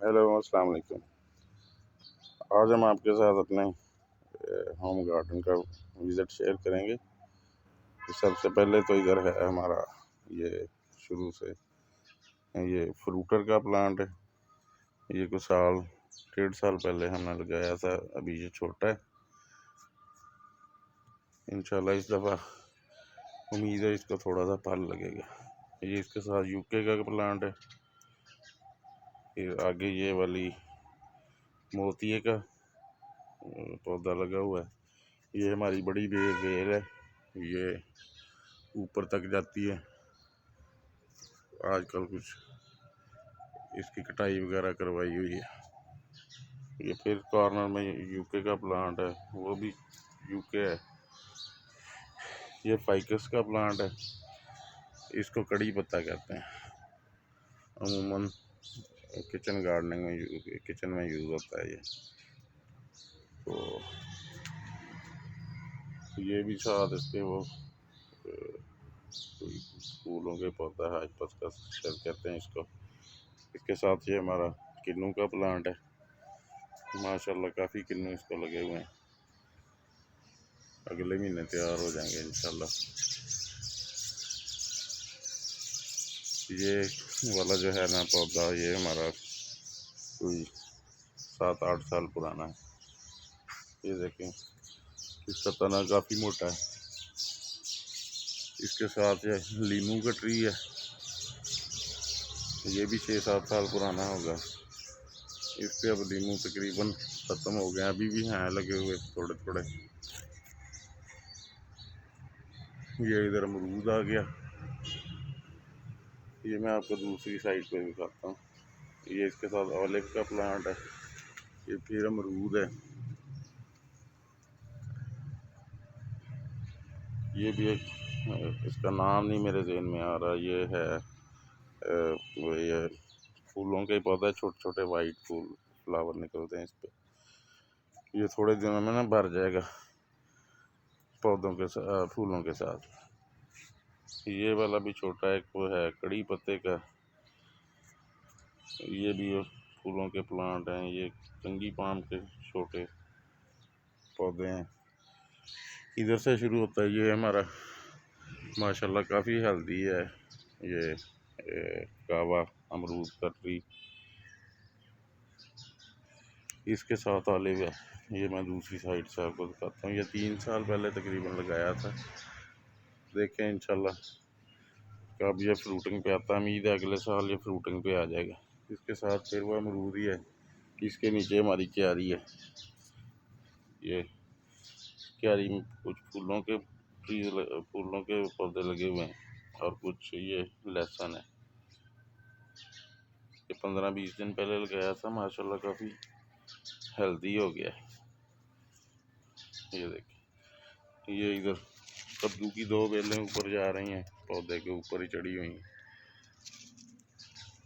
Hello, अस्सलाम वालेकुम। आज हम आपके साथ अपने होम गार्डन का विज़िट शेयर करेंगे। तो सबसे पहले तो इधर है हमारा ये शुरू से ये फ्रूटर का प्लांट है। ये कुछ साल 1.5 साल पहले हमने लगाया था, अभी ये छोटा है। इंशाल्लाह इस दफ़ा उम्मीद है इसको थोड़ा सा फल लगेगा। ये इसके साथ यूके का प्लांट है। फिर आगे ये वाली मोतिये का पौधा लगा हुआ है। ये हमारी बड़ी बेल है, ये ऊपर तक जाती है। आजकल कुछ इसकी कटाई वगैरह करवाई हुई है। ये फिर कॉर्नर में यूके का प्लांट है, वो भी यूके है। ये फाइकस का प्लांट है, इसको कड़ी पत्ता कहते हैं। अमूमन किचन गार्डनिंग में किचन में यूज़ होता है ये। तो ये भी साथ इसके वो कोई फूलों के पौधा है, का शायद कहते हैं इसको। इसके साथ ये हमारा किन्नू का प्लांट है। माशाल्लाह काफ़ी किन्नू इसको लगे हुए हैं, अगले महीने तैयार हो जाएंगे इंशाल्लाह। ये वाला जो है ना पौधा, ये हमारा कोई 7-8 साल पुराना है। ये देखें, इसका तना काफ़ी मोटा है। इसके साथ ये लीमू का ट्री है, ये भी 6-7 साल पुराना होगा। इस पे अब लीमू तकरीबन ख़त्म हो गए, अभी भी हैं लगे हुए थोड़े थोड़े। ये इधर अमरूद आ गया, ये मैं आपको दूसरी साइड पे दिखाता हूँ। ये इसके साथ ऑलिव का प्लांट है, ये फिर अमरूद है। ये भी एक, इसका नाम नहीं मेरे ज़हन में आ रहा। ये है ये फूलों के पौधा, छोटे छोटे वाइट फूल फ्लावर निकलते हैं इस पे। ये थोड़े दिनों में ना भर जाएगा पौधों के साथ, फूलों के साथ। ये वाला भी छोटा एक वो है कड़ी पत्ते का, ये भी फूलों के प्लांट हैं। ये कंगी पाम के छोटे पौधे हैं। इधर से शुरू होता है। ये हमारा माशाल्लाह काफ़ी हेल्दी है ये कावा अमरूद का ट्री। इसके साथ ऑलिव है, ये मैं दूसरी साइड से आपको दिखाता हूँ। ये 3 साल पहले तकरीबन लगाया था। देखें इंशाल्लाह कब ये फ्रूटिंग पे आता है। उम्मीद है अगले साल ये फ्रूटिंग पे आ जाएगा। इसके साथ फिर वो अमरूद ही है। इसके नीचे हमारी क्यारी है। ये क्यारी में कुछ फूलों के ट्री, फूलों के पौधे लगे हुए हैं और कुछ ये लहसुन है। ये 15-20 दिन पहले लगाया था, माशाल्लाह काफ़ी हेल्दी हो गया। ये देखिए, ये इधर कद्दू की 2 बेलें ऊपर जा रही हैं, पौधे के ऊपर ही चढ़ी हुई हैं।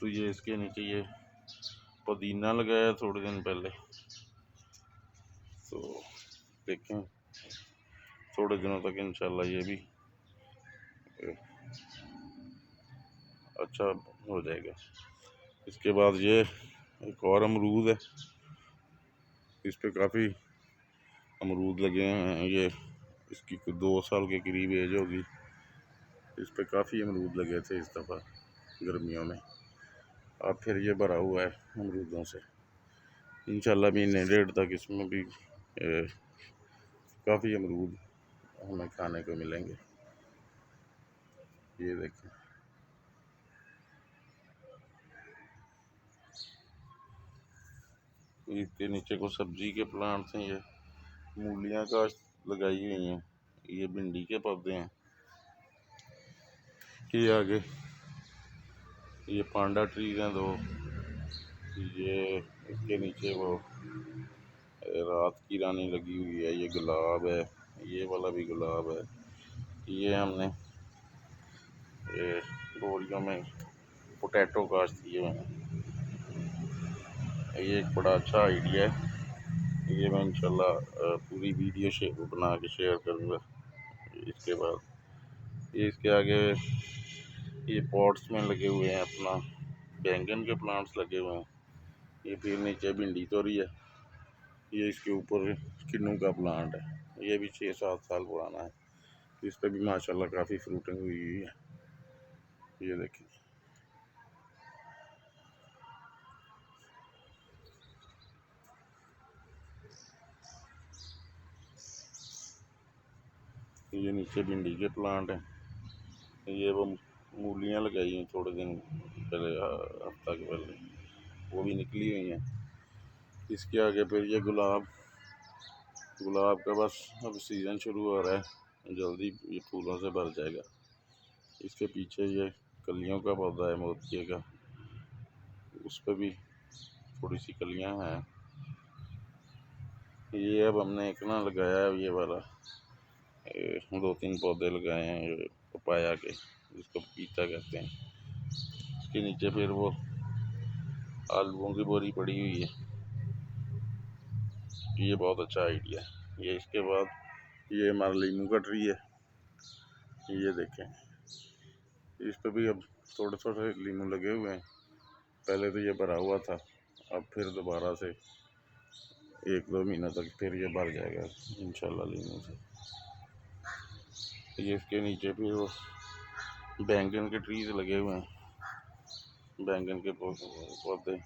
तो ये इसके नीचे ये पुदीना लगाया थोड़े दिन पहले। तो देखें थोड़े दिनों तक इंशाल्लाह ये भी अच्छा हो जाएगा। इसके बाद ये एक और अमरूद है, इस पे काफ़ी अमरूद लगे हैं। ये इसकी 2 साल के करीब एज होगी। इस पे काफ़ी अमरूद लगे थे इस दफ़ा गर्मियों में। अब फिर ये भरा हुआ है अमरूदों से। इंशाल्लाह महीने 1.5 तक इसमें भी काफ़ी अमरूद हमें खाने को मिलेंगे। ये देखें, इसके नीचे को सब्जी के प्लांट्स हैं। ये मूलियाँ का लगाई हुई हैं। ये भिंडी के पौधे हैं। ये आगे ये पांडा ट्रीज हैं 2। ये इसके नीचे वो रात की रानी लगी हुई है। ये गुलाब है, ये वाला भी गुलाब है। ये हमने ये बोरियों में पोटैटो काश्त किए हुए हैं। ये एक बड़ा अच्छा आइडिया है। ये मैं इंशाल्लाह पूरी वीडियो बना के शेयर करूँगा। इसके बाद ये इसके आगे ये पॉट्स में लगे हुए हैं, अपना बैंगन के प्लांट्स लगे हुए हैं। ये फिर नीचे भिंडी तोरी है। ये इसके ऊपर किन्नू का प्लांट है। ये भी 6-7 साल पुराना है। इस पर भी माशाल्लाह काफ़ी फ्रूटिंग हुई हुई है। ये देखिए, ये नीचे भिंडी के प्लांट हैं। ये वो मूलियाँ लगाई हैं थोड़े दिन पहले, हफ्ता के पहले, वो भी निकली हुई हैं। इसके आगे फिर ये गुलाब का बस अब सीज़न शुरू हो रहा है, जल्दी ये फूलों से भर जाएगा। इसके पीछे ये कलियों का पौधा है मोतिये का, उस पर भी थोड़ी सी कलियां हैं। ये अब हमने एक ना लगाया है, ये वाला 2-3 पौधे लगाए हैं ये पपाया के, जिसको पपीता कहते हैं। इसके नीचे फिर वो आलूओं की बोरी पड़ी हुई है। ये बहुत अच्छा आइडिया है। ये इसके बाद ये हमारा लीमू का ट्री है। ये देखें, इस पर भी अब थोड़े थोड़े लीमू लगे हुए हैं। पहले तो ये भरा हुआ था, अब फिर दोबारा से 1-2 महीनों तक फिर ये भर जाएगा इंशाल्लाह लीमू से। ये इसके नीचे फिर वो बैंगन के ट्रीज लगे हुए हैं, बैंगन के पौधे।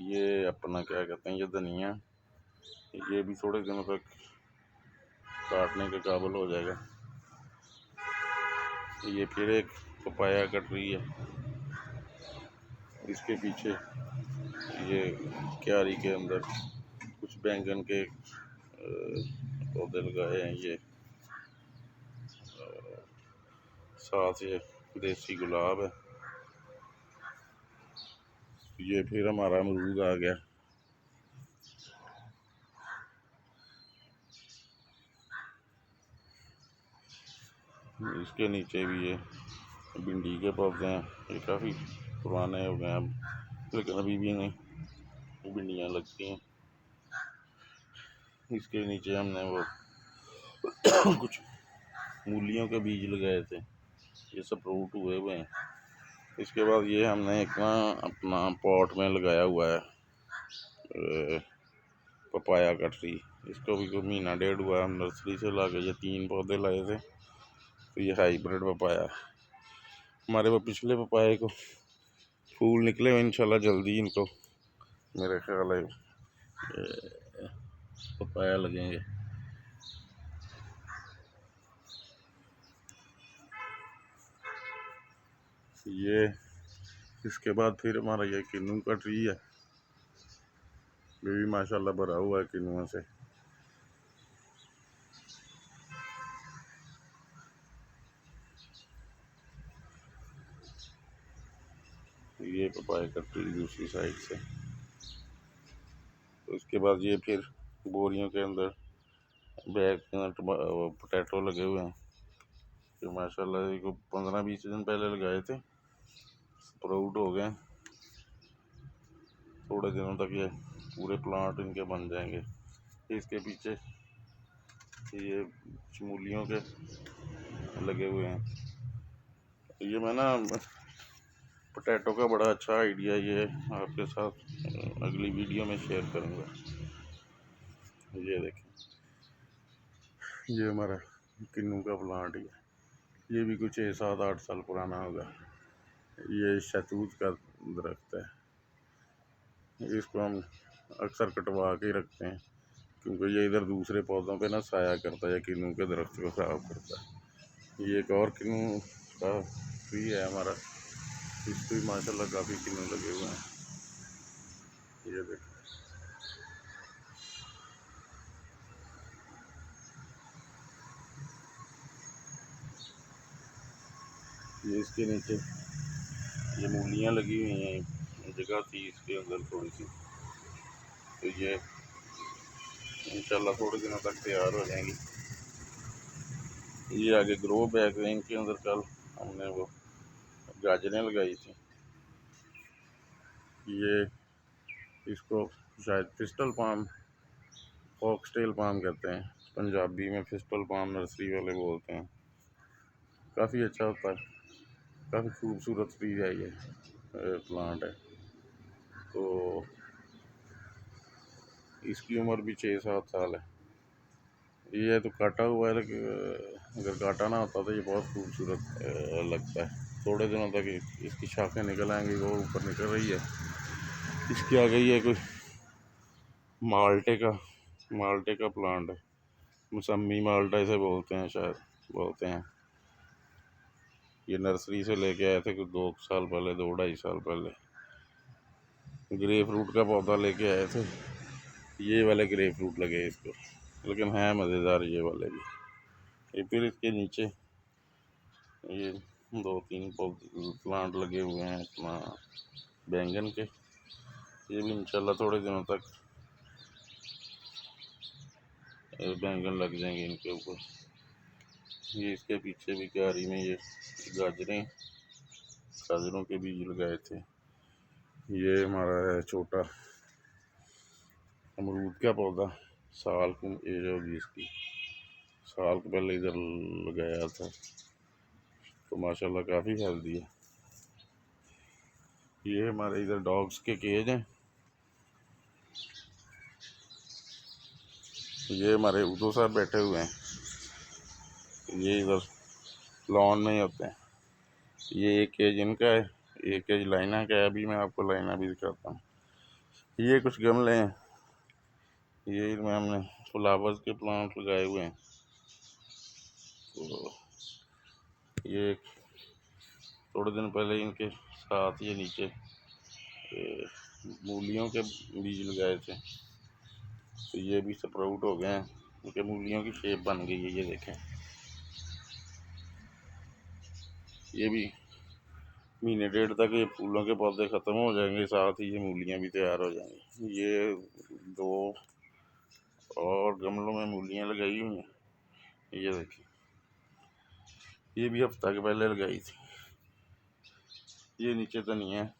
ये अपना क्या कहते हैं, ये धनिया, ये भी थोड़े दिनों तक काटने के काबिल हो जाएगा। ये फिर एक पपाया का ट्री है। इसके पीछे ये क्यारी के अंदर कुछ बैंगन के पौधे लगाए हैं। ये साथ ये देसी गुलाब है। ये फिर हमारा अमरूद आ गया। इसके नीचे भी ये भिंडी के पौधे हैं। ये काफ़ी पुराने हो गए हैं अब, लेकिन अभी भी नहीं भिंडियाँ लगती हैं। इसके नीचे हमने वो कुछ मूलियों के बीज लगाए थे, ये सब फ्रूट हुए हुए हैं। इसके बाद ये हमने एक ना अपना पॉट में लगाया हुआ है पपाया का ट्री। इसको भी कोई 1.5 महीना हुआ, हम नर्सरी से ला के ये 3 पौधे लाए थे। तो ये हाइब्रिड पपाया, हमारे वो पिछले पपाए को फूल निकले हुए, इंशाल्लाह जल्दी इनको मेरे ख्याल है पपाया लगेंगे। ये इसके बाद फिर हमारा ये किन्नू का ट्री है। ये भी माशाल्लाह भरा हुआ है किन्नुओं से। ये पपाया का ट्री दूसरी साइड से। तो उसके बाद ये फिर बोरियों के अंदर बैग के अंदर पोटैटो लगे हुए हैं। तो माशाल्लाह ये 15-20 दिन पहले लगाए थे, स्प्राउट हो गए। थोड़े दिनों तक ये पूरे प्लांट इनके बन जाएंगे। इसके पीछे ये मूलियों के लगे हुए हैं। ये मैं ना पोटैटो का बड़ा अच्छा आइडिया ये आपके साथ अगली वीडियो में शेयर करूँगा। ये देखें, ये हमारा किन्नू का प्लांट है। ये भी कुछ 7-8 साल पुराना होगा। ये शहतूत का दरख्त है। इसको हम अक्सर कटवा के रखते हैं, क्योंकि ये इधर दूसरे पौधों पे ना साया करता है, किन्नू के दरख्त को ख़राब करता है। ये एक और किन्नू का ट्री है हमारा, इस पर माशाल्लाह काफ़ी किन्नू लगे हुए हैं। ये देखो, ये इसके नीचे ये मूलियाँ लगी हुई हैं, जगह थी इसके अंदर थोड़ी सी, तो ये इंशाल्लाह थोड़े दिनों तक तैयार हो जाएंगी। ये आगे ग्रो बैग है, इनके अंदर कल हमने वो गाजरें लगाई थी। ये इसको शायद पिस्टल पाम, फॉक्सटेल पाम कहते हैं, पंजाबी में पिस्टल पाम नर्सरी वाले बोलते हैं। काफ़ी अच्छा होता है, काफ़ी खूबसूरत ट्री है ये प्लांट है। तो इसकी उम्र भी 6-7 साल है। ये तो काटा हुआ है, लेकिन अगर काटा ना होता तो ये बहुत खूबसूरत लगता है। थोड़े दिनों तक इसकी शाखें निकल आएंगी, वो ऊपर निकल रही है। इसके आ गई है कोई माल्टे का प्लांट है, मौसमी माल्टा इसे बोलते हैं, शायद बोलते हैं। ये नर्सरी से लेके आए थे कुछ 2 साल पहले, 2-2.5 साल पहले। ग्रे फ्रूट का पौधा लेके आए थे, ये वाले ग्रे फ्रूट लगे इसको, लेकिन हैं मज़ेदार ये वाले भी। ये फिर इसके नीचे ये 2-3 प्लांट लगे हुए हैं अपना बैंगन के। ये भी इंशाल्लाह थोड़े दिनों तक बैंगन लग जाएंगे इनके ऊपर। ये इसके पीछे भी क्यारी में ये गाजरों के बीज लगाए थे। ये हमारा है छोटा अमरूद का पौधा, साल की एज होगी इसकी, साल के पहले इधर लगाया था, तो माशाल्लाह काफ़ी हेल्दी है। ये हमारे इधर डॉग्स के केज हैं। ये हमारे उदो साहब बैठे हुए हैं, ये इधर लॉन में ही होते हैं। ये एक केज इनका है, एक केज लाइना का है। अभी मैं आपको लाइना भी दिखाता हूँ। ये कुछ गमले हैं, ये इनमें हमने फ्लावर्स के प्लांट लगाए हुए हैं। तो ये थोड़े दिन पहले इनके साथ ये नीचे मूलियों के बीज लगाए थे, तो ये भी स्प्राउट हो गए हैं, इनके मूलियों की शेप बन गई है। ये देखें, ये भी महीने 1.5 तक ये फूलों के पौधे ख़त्म हो जाएंगे, साथ ही ये मूलियाँ भी तैयार हो जाएंगी। ये 2 और गमलों में मूलियाँ लगाई हुई हैं, ये देखिए, ये भी हफ्ता के पहले लगाई थी। ये नीचे धनिया है,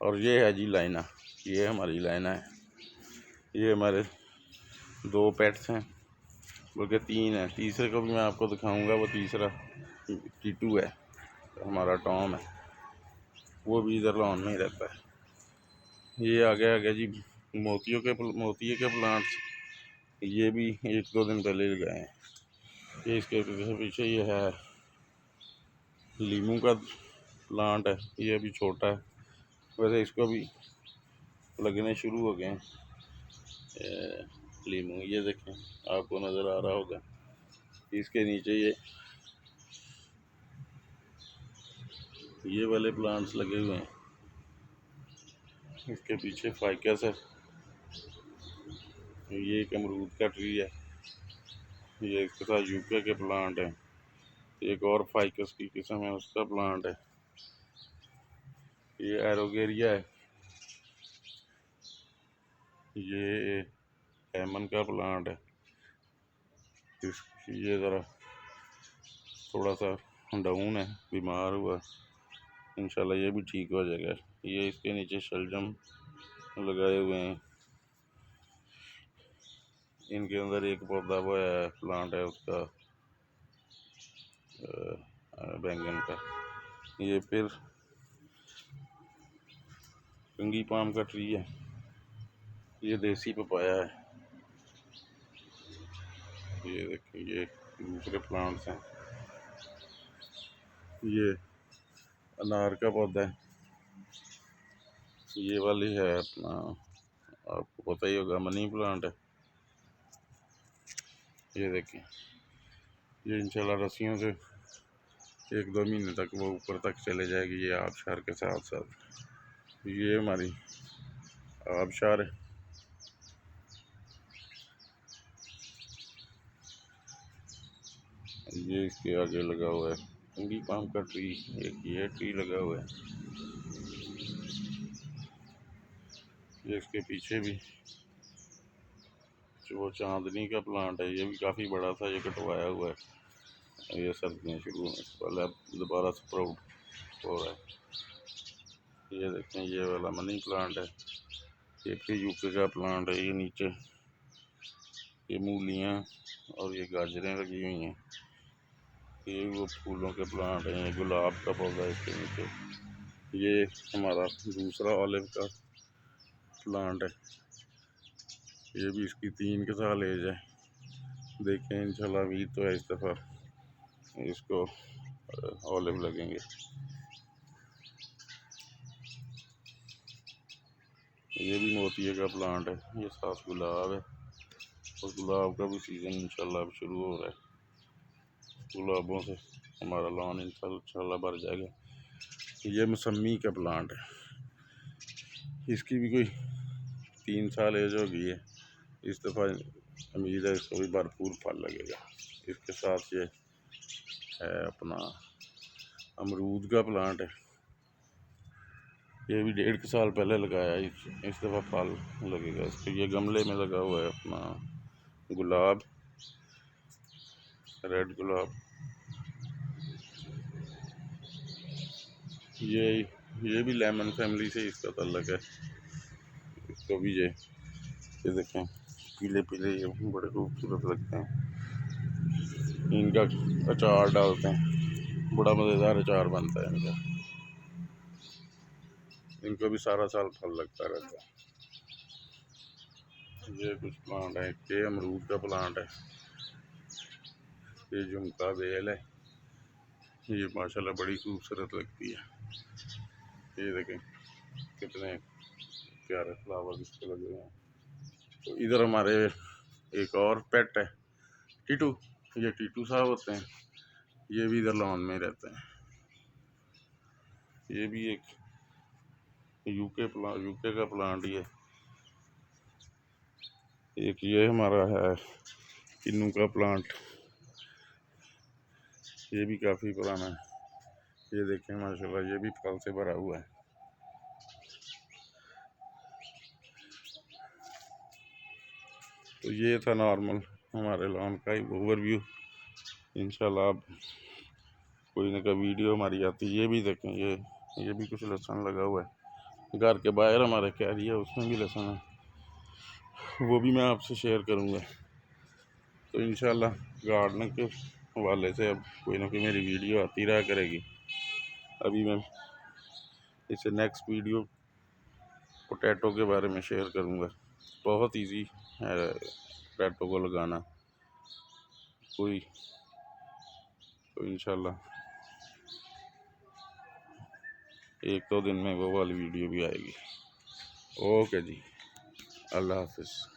और ये है जी लाइना, ये हमारी लाइना है। ये हमारे 2 पेट्स हैं, बल्कि 3 हैं, तीसरे को भी मैं आपको दिखाऊंगा। वो तीसरा टीटू है, हमारा टॉम है, वो भी इधर लॉन में ही रहता है। ये आ गया जी मोतिये के प्लांट्स, ये भी 1-2 दिन पहले लगाए हैं। ये इसके पीछे ये है लीमू का प्लांट है, ये अभी छोटा है, वैसे इसको भी लगने शुरू हो गए हैं लीमू। ये देखें, आपको नज़र आ रहा होगा। इसके नीचे ये वाले प्लांट्स लगे हुए हैं। इसके पीछे फाइकस है, ये एक अमरूद का ट्री है। ये इसके साथ यूके के प्लांट हैं, एक और फाइकस की किस्म है, उसका प्लांट है। ये एरोगेरिया है, ये लेमन का प्लांट है। ये ज़रा थोड़ा सा डाउन है, बीमार हुआ, इंशाल्लाह ये भी ठीक हो जाएगा। ये इसके नीचे शलजम लगाए हुए हैं, इनके अंदर एक पौधा वो है, प्लांट है उसका बैंगन का। ये फिर कंगी पाम का ट्री है, ये देसी पपाया है। ये देखिए, ये दूसरे प्लांट्स हैं। ये अनार का पौधा है, ये वाली है अपना, आपको पता ही होगा, मनी प्लांट है। ये देखें, ये इंशाल्लाह रस्सियों से 1-2 महीने तक वो ऊपर तक चले जाएगी, ये आबशार के साथ साथ। ये हमारी आबशार है। ये इसके आगे लगा हुआ है कंगी पाम का ट्री, एक ये ट्री लगा हुआ है। ये इसके पीछे भी जो वो चांदनी का प्लांट है, ये भी काफ़ी बड़ा था, ये कटवाया हुआ है। ये सर्दियाँ शुरू होने से पहले अब दोबारा स्प्राउट हो रहा है। ये देखें, ये वाला मनी प्लांट है, ये फिर यूके का प्लांट है। ये नीचे ये मूलियाँ और ये गाजरें लगी हुई हैं। ये वो फूलों के प्लांट हैं, ये गुलाब का पौधा है इसके नीचे। ये हमारा दूसरा ऑलिव का प्लांट है, ये भी इसकी 3 के साल एज है। देखें इंशाल्लाह उम्मीद तो है इस दफ़ा इसको ऑलिव लगेंगे। ये भी मोतिये का प्लांट है, ये साथ गुलाब है और गुलाब का भी सीज़न इंशाल्लाह अब शुरू हो रहा है। गुलाबों से हमारा लॉन इंशाल्लाह भर जाएगा। ये मौसमी का प्लांट है, इसकी भी कोई 3 साल एज हो गई है। इस दफ़ा उम्मीद है इसको भी भरपूर फल लगेगा। इसके साथ ये है अपना अमरूद का प्लांट है, ये भी 1.5 साल पहले लगाया। इस दफ़ा फल लगेगा इसको। ये गमले में लगा हुआ है अपना गुलाब, रेड गुलाब। ये भी लेमन फैमिली से इसका ताल्लुक है। इसको भी ये देखें पीले पीले ये बड़े खूबसूरत लगते हैं। इनका अचार डालते हैं, बड़ा मज़ेदार अचार बनता है इनका। इनको भी सारा साल फल लगता रहता है। ये कुछ प्लांट है, ये अमरूद का प्लांट है, ये झुमका बेल है, ये माशाल्लाह बड़ी खूबसूरत लगती है। ये देखें कितने प्यारे फ्लावर इस पे लगे हैं। तो इधर हमारे एक और पेट है टीटू, ये टीटू साहब होते हैं, ये भी इधर लॉन में रहते हैं। ये भी एक यूके का प्लांट ही है। एक ये हमारा है किन्नू का प्लांट, ये भी काफ़ी पुराना है। ये देखें माशाल्लाह ये भी फल से भरा हुआ है। तो ये था नॉर्मल हमारे लॉन का ही ओवरव्यू। इंशाल्लाह अब कोई ना कोई वीडियो हमारी आती है। ये भी देखें ये भी कुछ लहसुन लगा हुआ है। घर के बाहर हमारे क्यारी है, उसमें भी लहसुन है, वो भी मैं आपसे शेयर करूँगा। तो इंशाल्लाह गार्डनिंग के हवाले से अब कोई ना कोई मेरी वीडियो आती रहा करेगी। अभी मैं इसे नेक्स्ट वीडियो पोटैटो के बारे में शेयर करूँगा। बहुत इजी है पोटैटो को लगाना कोई। तो इंशाल्लाह 1-2 दिन में वो वाली वीडियो भी आएगी। ओके जी, अल्लाह हाफिज़।